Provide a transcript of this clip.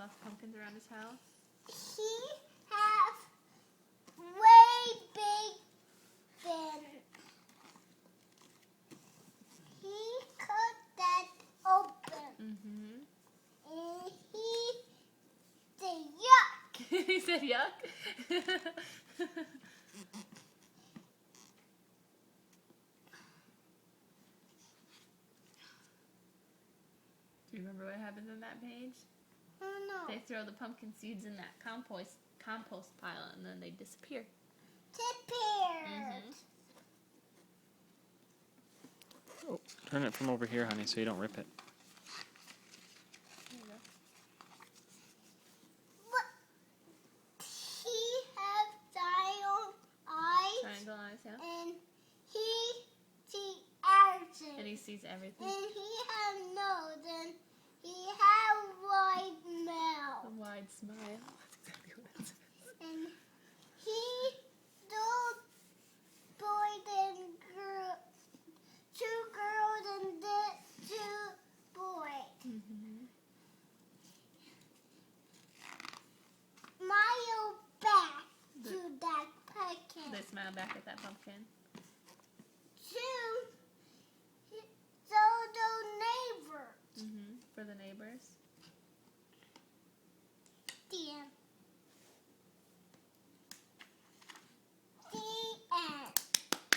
lots of pumpkins around his house? He has way big bin. He cut that open. Mm-hmm. And he said yuck. He said yuck? Do you remember what happens on that page? Oh no. They throw the pumpkin seeds in that compost pile and then they disappear. Disappeared. Oh, turn it from over here, honey, so you don't rip it. There you go. But he has Triangle eyes, yeah. and he sees everything. And he sees everything. And he has nose and he has wide mouth. A wide smile. That's exactly what it says. And he told boys and girls, 2 girls and 2 boys. Mm-hmm. Smile back to that pumpkin. They smile back at that pumpkin.